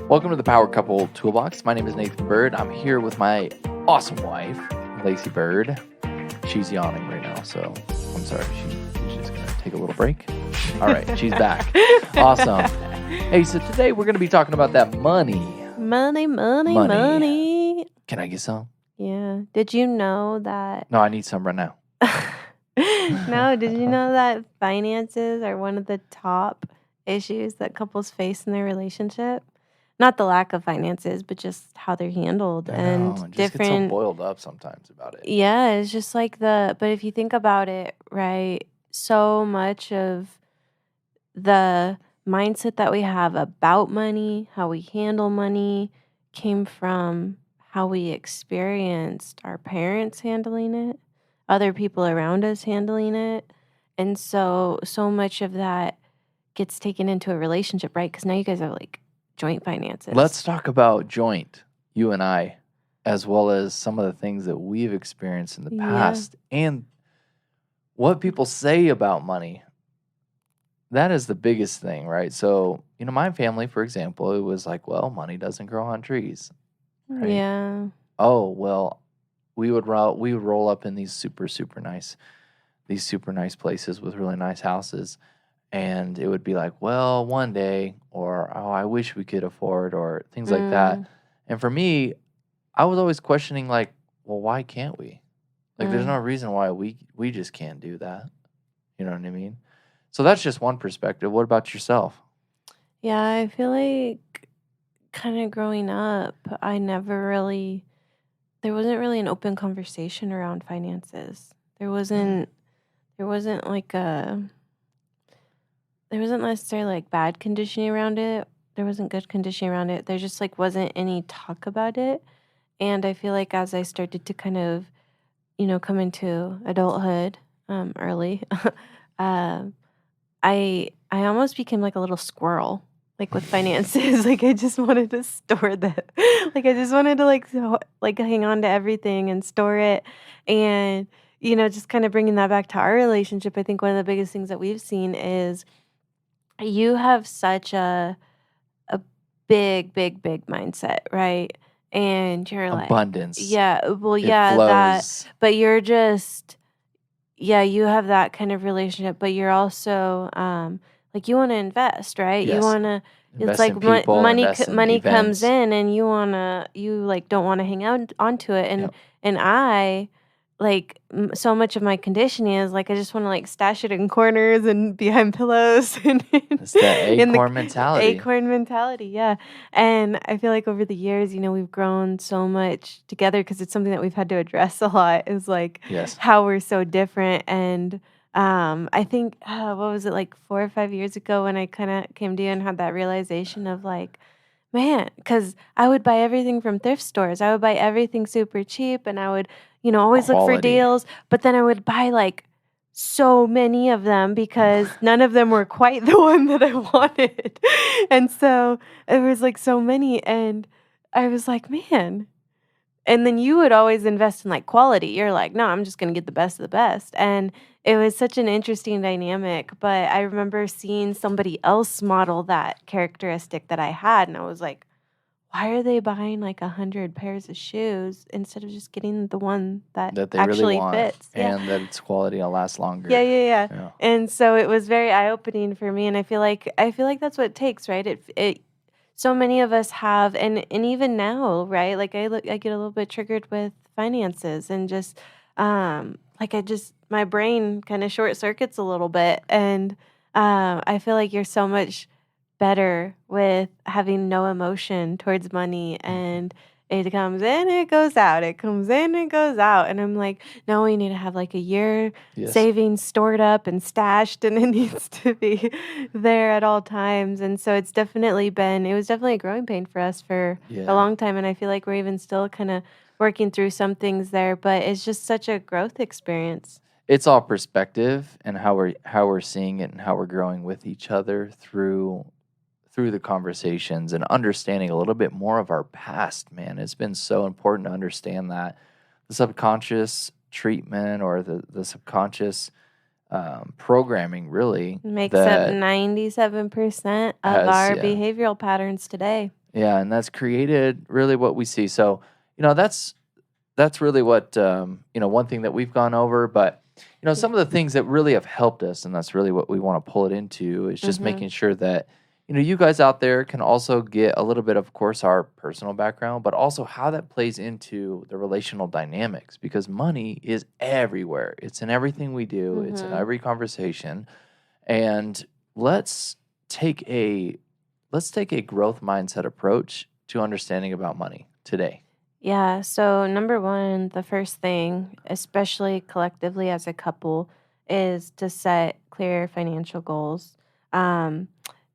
Welcome to the Power Couple Toolbox. My name is Nathan Byrd. I'm here with my awesome wife, Lacey Byrd. She's yawning right now, so I'm sorry. She's just going to take a little break. All right, she's back. Awesome. Hey, so today we're going to be talking about that money. Money. Can I get some? Yeah. Did you know that? No, I need some right now. No, did you know that finances are one of the top issues that couples face in their relationship? Not the lack of finances, but just how they're handled and Just different. get so boiled up sometimes about it. Yeah, it's just like but if you think about it, right, so much of the mindset that we have about money, how we handle money, came from how we experienced our parents handling it, other people around us handling it. And so much of that gets taken into a relationship, right? Because now you guys are like joint finances. Let's talk about joint, you and I, as well as some of the things that we've experienced in the past and what people say about money. That is the biggest thing, right? So, my family, for example, it was like, well, money doesn't grow on trees. Right? Yeah. Oh, well, we would roll up in these super nice places with really nice houses. And it would be like, well, one day, or, oh, I wish we could afford, or things like that. And for me, I was always questioning, like, well, why can't we? Like, there's no reason why we just can't do that. You know what I mean? So that's just one perspective. What about yourself? Yeah, I feel like kind of growing up, there wasn't really an open conversation around finances. There wasn't necessarily like bad conditioning around it. There wasn't good conditioning around it. There just like wasn't any talk about it. And I feel like as I started to kind of, come into adulthood early, I almost became like a little squirrel, like with finances. Like I just wanted to store that. Like I just wanted to like hang on to everything and store it. And just kind of bringing that back to our relationship, I think one of the biggest things that we've seen is you have such a big mindset, right? And you're like abundance. Yeah, well, It yeah, flows. but you're just you have that kind of relationship, but you're also like you want to invest, right? Yes. You want to. It's Invest like in people, invest in money comes events. in, and you don't want to hang out onto it, and Yep. and I like so much of my conditioning is like I just want to like stash it in corners and behind pillows and It's that acorn mentality. Acorn mentality, yeah. And I feel like over the years, we've grown so much together because it's something that we've had to address a lot. Is like Yes. how we're so different. And I think what was it, like 4 or 5 years ago when I kind of came to you and had that realization of like, man, because I would buy everything from thrift stores. I would buy everything super cheap, and I would, always look for Quality. deals. But then I would buy like so many of them because none of them were quite the one that I wanted. And so it was like so many, and I was like, man. And then you would always invest in like quality. You're like, no, I'm just going to get the best of the best. And it was such an interesting dynamic. But I remember seeing somebody else model that characteristic that I had. And I was like, why are they buying like 100 pairs of shoes instead of just getting the one that they actually really want, fits? and that its quality will last longer. Yeah. And so it was very eye-opening for me. And I feel like that's what it takes, right? It so many of us have, and even now, right? Like I get a little bit triggered with finances, and just my brain kind of short circuits a little bit, and I feel like you're so much better with having no emotion towards money, and it comes in, it goes out. It comes in, it goes out. And I'm like, no, we need to have like a year savings stored up and stashed, and it needs to be there at all times. And so it was definitely a growing pain for us for a long time. And I feel like we're even still kind of working through some things there, but it's just such a growth experience. It's all perspective and how we're seeing it and how we're growing with each other through the conversations and understanding a little bit more of our past, man. It's been so important to understand that the subconscious treatment or the subconscious programming really makes up 97% of our behavioral patterns today. Yeah, and that's created really what we see. So, that's really what one thing that we've gone over, but some of the things that really have helped us, and that's really what we want to pull it into, is just Mhm. making sure that you guys out there can also get a little bit of course, our personal background, but also how that plays into the relational dynamics, because money is everywhere. It's in everything we do. It's in Mhm. every conversation. And let's take a let's take a growth mindset approach to understanding about money today. Yeah, so number one, the first thing, especially collectively as a couple, is to set clear financial goals. Um,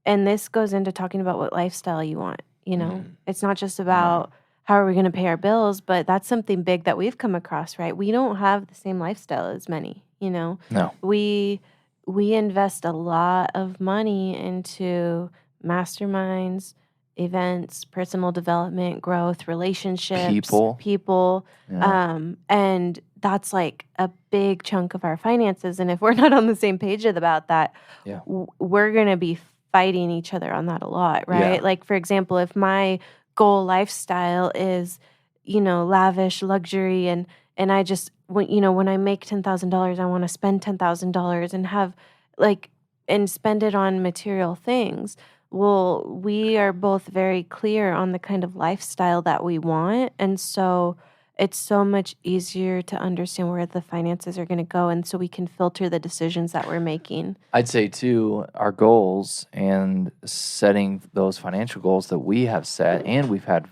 and this goes into talking about what lifestyle you want. Mm, It's not just right. about how are we going to pay our bills, but that's something big that we've come across, right? We don't have the same lifestyle as many. No. We we invest a lot of money into masterminds, events, personal development, growth, relationships, People. people. Yeah. And that's like a big chunk of our finances. And if we're not on the same page about that, Yeah. we're going to be fighting each other on that a lot, Yeah. right? Like, for example, if my goal lifestyle is, lavish luxury and I just, when I make $10,000, I want to spend $10,000 and have like, and spend it on material things. Well, we are both very clear on the kind of lifestyle that we want. And so it's so much easier to understand where the finances are going to go. And so we can filter the decisions that we're making. I'd say too, our goals and setting those financial goals that we have set, and we've had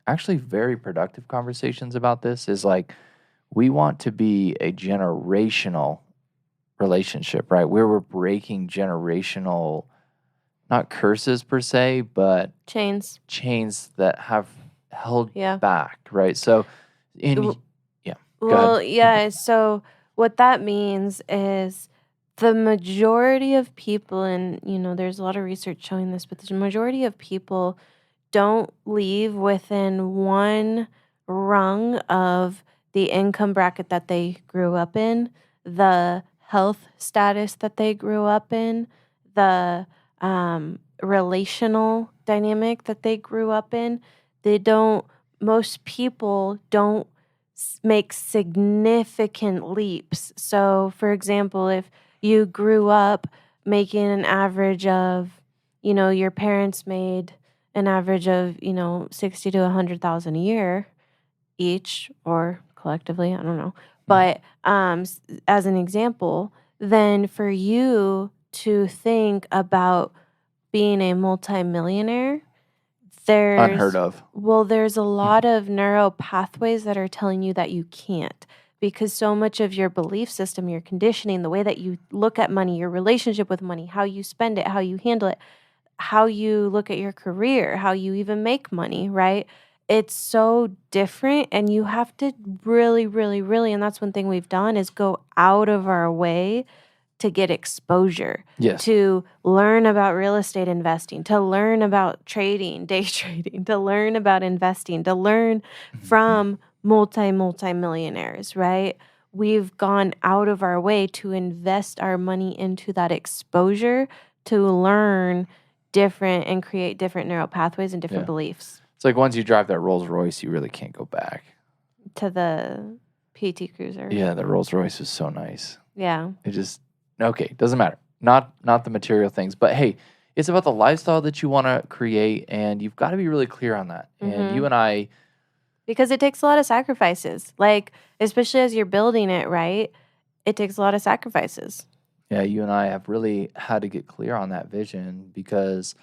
actually very productive conversations about this, is like we want to be a generational relationship, right? Where we're breaking generational, not curses per se, but Chains. chains that have held Yeah. back, right? So, W- yeah, go ahead. Well, yeah. So what that means is the majority of people, and, there's a lot of research showing this, but the majority of people don't leave within one rung of the income bracket that they grew up in, the health status that they grew up in, the relational dynamic that they grew up in. They don't, most people don't make significant leaps. So, for example, if you grew up making an average of, your parents made an average of, 60 to 100,000 a year each or collectively, I don't know. Mhm. But as an example, then for you to think about being a multimillionaire, Unheard there's of. there's a lot of neural pathways that are telling you that you can't, because so much of your belief system, your conditioning, the way that you look at money, your relationship with money, how you spend it, how you handle it, how you look at your career, how you even make money, right? It's so different, and you have to really, really, really, and that's one thing we've done is go out of our way to get exposure, Yes. to learn about real estate investing, to learn about trading, day trading, to learn about investing, to learn Mhm. from multimillionaires, right? We've gone out of our way to invest our money into that exposure to learn different and create different neural pathways and different Yeah. beliefs. It's like once you drive that Rolls Royce, you really can't go back. To the PT Cruiser. Yeah, the Rolls Royce is so nice. Yeah. It just okay, doesn't matter. Not the material things, but hey, it's about the lifestyle that you want to create, and you've got to be really clear on that. And you Mhm. and I, Because it takes a lot of sacrifices. Like, especially as you're building it, right? It takes a lot of sacrifices. yeah, you and I have really had to get clear on that vision because,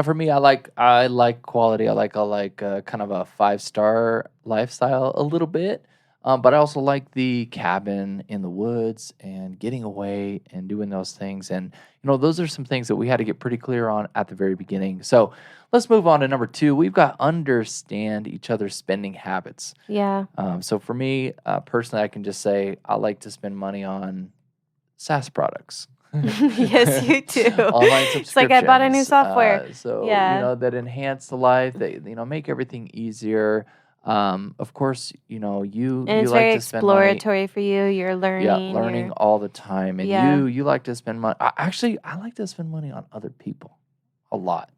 for me, I like quality. I like kind of a 5-star lifestyle a little bit, but I also like the cabin in the woods and getting away and doing those things. And those are some things that we had to get pretty clear on at the very beginning. So let's move on to number 2. We've got understand each other's spending habits. Yeah. So for me, personally, I can just say I like to spend money on SaaS products. Yes, you do. Online It's like I bought a new subscriptions. software. So, Yeah. that enhance the life, that, make everything easier. Of course, And you it's like very to spend money. exploratory for you. You're Yeah, learning. learning all the time. And Yeah. you like to spend money. Actually, I like to spend money on other people a lot.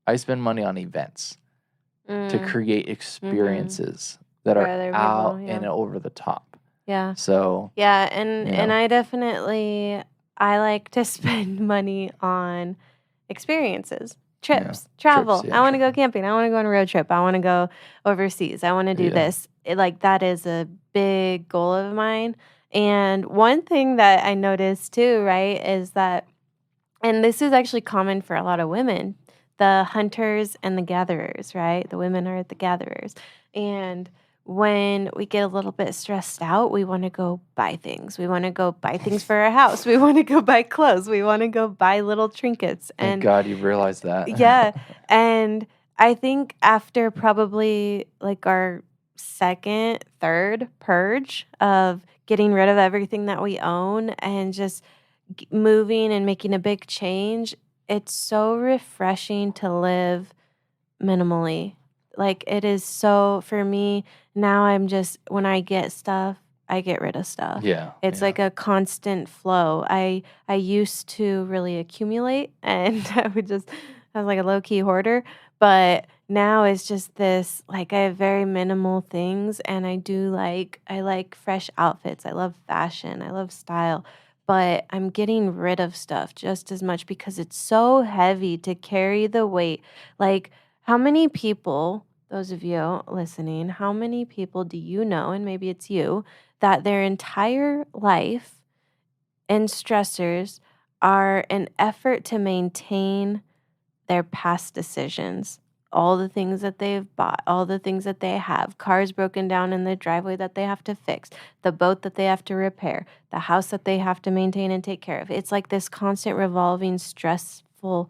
I spend money on events. to Mm. create Mhm. experiences that For are other out people, yeah. and over the top. Yeah. So, Yeah, and you and know, I definitely I like to spend money on experiences, yeah, trips, trips, travel. yeah, I want to true. go camping. I want to go on a road trip. I want to go overseas. I want to do Yeah, this. Like that is a big goal of mine. And one thing that I noticed too, right, is that and this is actually common for a lot of women, the hunters and the gatherers, right? The women are the gatherers. And when we get a little bit stressed out, we want to go buy things. We want to go buy things for our house. We want to go buy clothes. We want to go buy little trinkets. thank And God you realized that. yeah, and I think after probably like our second, third purge of getting rid of everything that we own and just moving and making a big change, it's so refreshing to live minimally. Like it is so for me now I'm just when I get stuff, I get rid of stuff. Yeah, It's yeah, like a constant flow. I used to really accumulate and I was like a low key hoarder, but now it's just this like I have very minimal things and I like fresh outfits. I love fashion. I love style. But I'm getting rid of stuff just as much because it's so heavy to carry the weight. Like how many people, those of you listening, how many people do you know, and maybe it's you, that their entire life and stressors are an effort to maintain their past decisions? All the things that they've bought, all the things that they have, cars broken down in the driveway that they have to fix, the boat that they have to repair, the house that they have to maintain and take care of. It's like this constant revolving, stressful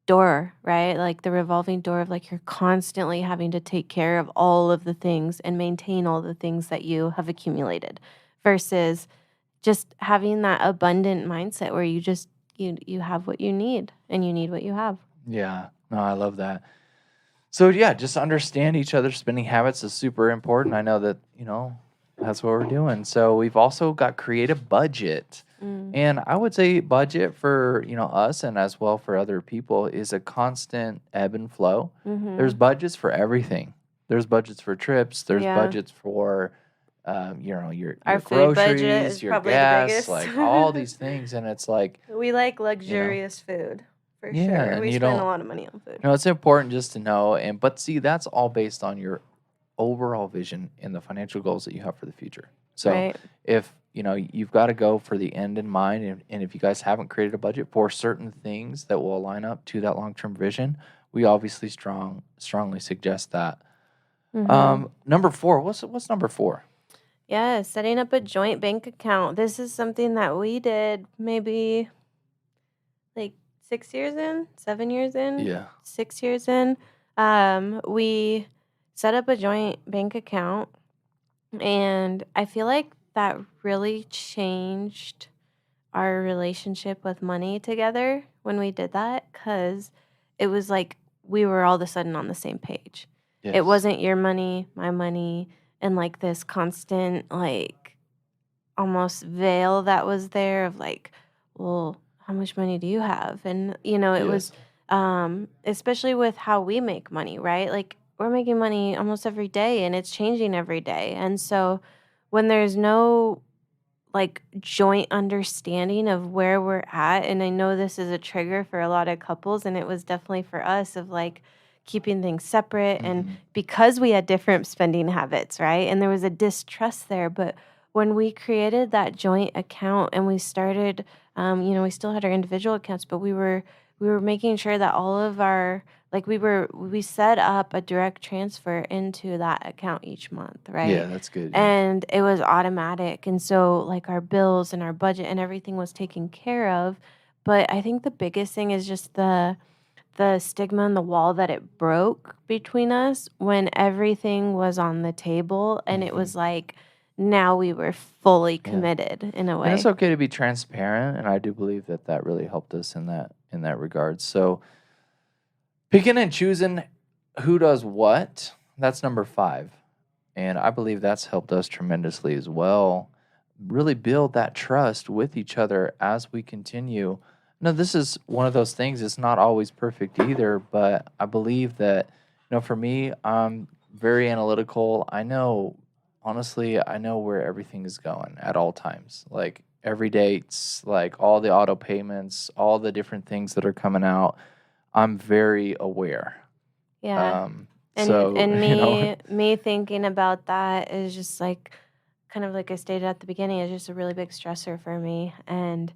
door, right? Like the revolving door of like you're constantly having to take care of all of the things and maintain all the things that you have accumulated versus just having that abundant mindset where you just you have what you need and you need what you have. yeah. No, I love that. So yeah, just understand each other's spending habits is super important. I know that, that's what we're doing. So we've also got create a budget. Mm. And I would say budget for, us and as well for other people is a constant ebb and flow. There's Mhm. budgets for everything. There's budgets for trips, there's Yeah. budgets for Our your food budget groceries, is your probably the gas, biggest. like all these things and it's like, We like you know, luxurious food for yeah, sure. and We you spend a don't lot of money on food. it's important just to know but see that's all based on your overall vision and the financial goals that you have for the future. So Right. if you've got to go for the end in mind, and if you guys haven't created a budget for certain things that will align up to that long-term vision, we obviously strongly suggest that. Mhm. Number 4, what's number 4? Yeah, setting up a joint bank account. This is something that we did maybe like 6 years in, 7 years in, Yeah. 6 years in. We set up a joint bank account, and I feel like that really changed our relationship with money together when we did that because it was like we were all of a sudden on the same page. It Yes. wasn't your money, my money, and like this constant, like almost veil that was there of like, well, how much money do you have? And, it was, Yes. especially with how we make money, right? Like we're making money almost every day and it's changing every day. And so when there's no like joint understanding of where we're at, and I know this is a trigger for a lot of couples and it was definitely for us of like keeping things separate and Mhm. because we had different spending habits, right? And there was a distrust there, but when we created that joint account and we started we still had our individual accounts, but we were making sure that all of our like we set up a direct transfer into that account each month, Yeah, right? that's good. Yeah. And it was automatic. And so like our bills and our budget and everything was taken care of. But I think the biggest thing is just the stigma and the wall that it broke between us when everything was on the table and it Mhm. was like now we were fully Yeah. committed in a And it's way. okay to be transparent, and I do believe that that really helped us in that regard. So picking and choosing who does what, that's number 5. And I believe that's helped us tremendously as well. Really build that trust with each other as we continue. Now, this is one of those things, it's not always perfect either, but I believe that For me, I'm very analytical. Honestly, I know where everything is going at all times. Like every day, it's like all the auto payments, all the different things that are coming out. I'm very aware. Yeah. And So, and me thinking about that is just like kind of like I stated at the beginning, is just a really big stressor for me. And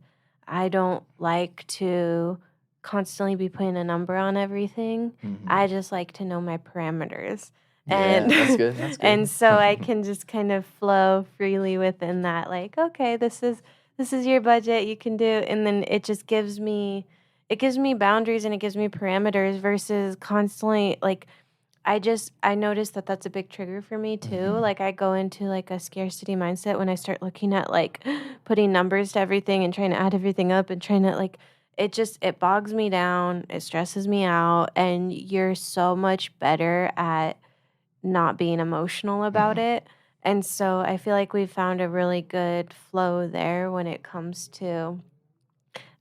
I don't like to constantly be putting a number on everything. I mhm. just like to know my parameters. Yeah, And that's good. That's and good. so I can just kind of flow freely within that, like, okay, this is your budget, you can do, and then it gives me boundaries and it gives me parameters versus constantly like I noticed that that's a big trigger for me too. Mhm. Like I go into like a scarcity mindset when I start looking at like putting numbers to everything and trying to add everything up and trying to like it bogs me down, it stresses me out, and you're so much better at not being emotional about Mhm. it. And so I feel like we've found a really good flow there when it comes to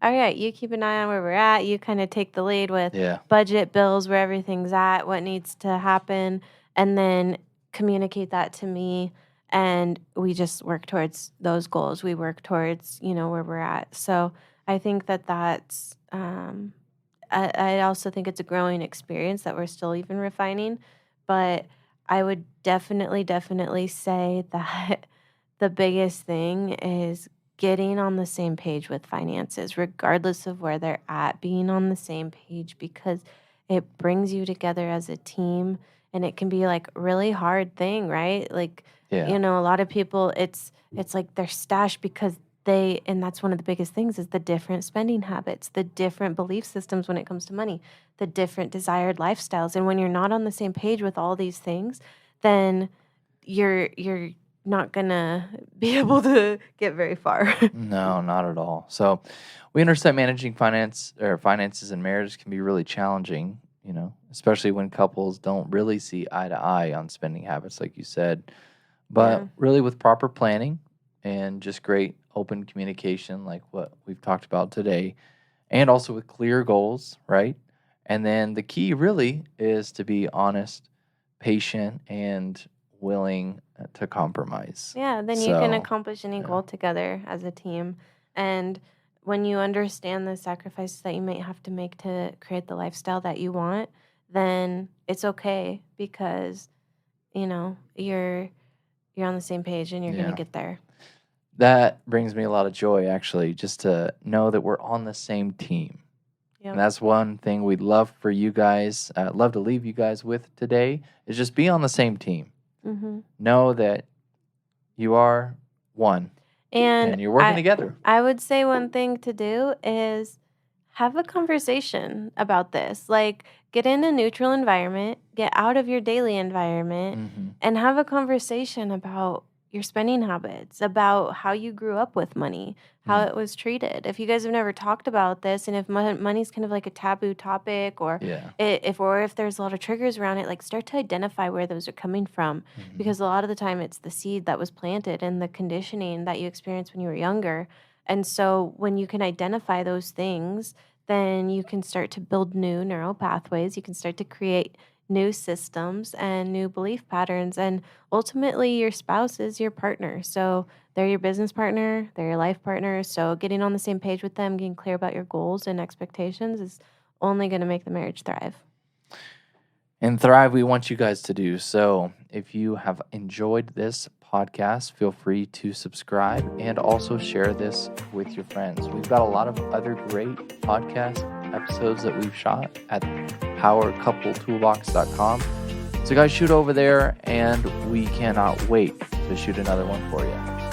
all right, you keep an eye on where we're at. You kind of take the lead with Yeah. budget, bills, where everything's at, what needs to happen, and then communicate that to me. And we just work towards those goals. We work towards, where we're at. So I think that I also think it's a growing experience that we're still even refining. But I would definitely, definitely say that the biggest thing is getting on the same page with finances, regardless of where they're at, being on the same page because it brings you together as a team, and it can be like really hard thing, right? Like, Yeah. a lot of people it's like they're stashed because and that's one of the biggest things is the different spending habits, the different belief systems when it comes to money, the different desired lifestyles. And when you're not on the same page with all these things, then you're not gonna be able to get very far. No, not at all. So, we understand managing finances in marriage can be really challenging, especially when couples don't really see eye to eye on spending habits, like you said. Yeah. But really, with proper planning and just great open communication, like what we've talked about today, and also with clear goals, right? And then the key really is to be honest, patient, and willing to compromise. Yeah, then you can So, accomplish any yeah. goal together as a team. And when you understand the sacrifices that you might have to make to create the lifestyle that you want, then it's okay because, you're on the same page and you're going to Yeah. get there. That brings me a lot of joy, actually, just to know that we're on the same team. And Yep. that's one thing we'd love for you guys, love to leave you guys with today, is just be on the same team. Mhm. Know that you are one And and you're working I together. I would say one thing to do is have a conversation about this. Like get in a neutral environment, get out of your daily environment Hmm. and have a conversation about your spending habits, about how you grew up with money, how Mm. it was treated. If you guys have never talked about this and if money's kind of like a taboo topic or Yeah. if there's a lot of triggers around it, like start to identify where those are coming from Hmm. because a lot of the time it's the seed that was planted and the conditioning that you experienced when you were younger. And so when you can identify those things, then you can start to build new neural pathways. You can start to create new systems and new belief patterns. And ultimately, your spouse is your partner. So they're your business partner, they're your life partner. So getting on the same page with them, getting clear about your goals and expectations is only going to make the marriage thrive. And thrive, we want you guys to do. So if you have enjoyed this podcast, feel free to subscribe and also share this with your friends. We've got a lot of other great podcast episodes that we've shot at powercoupletoolbox.com. So guys, shoot over there and we cannot wait to shoot another one for you.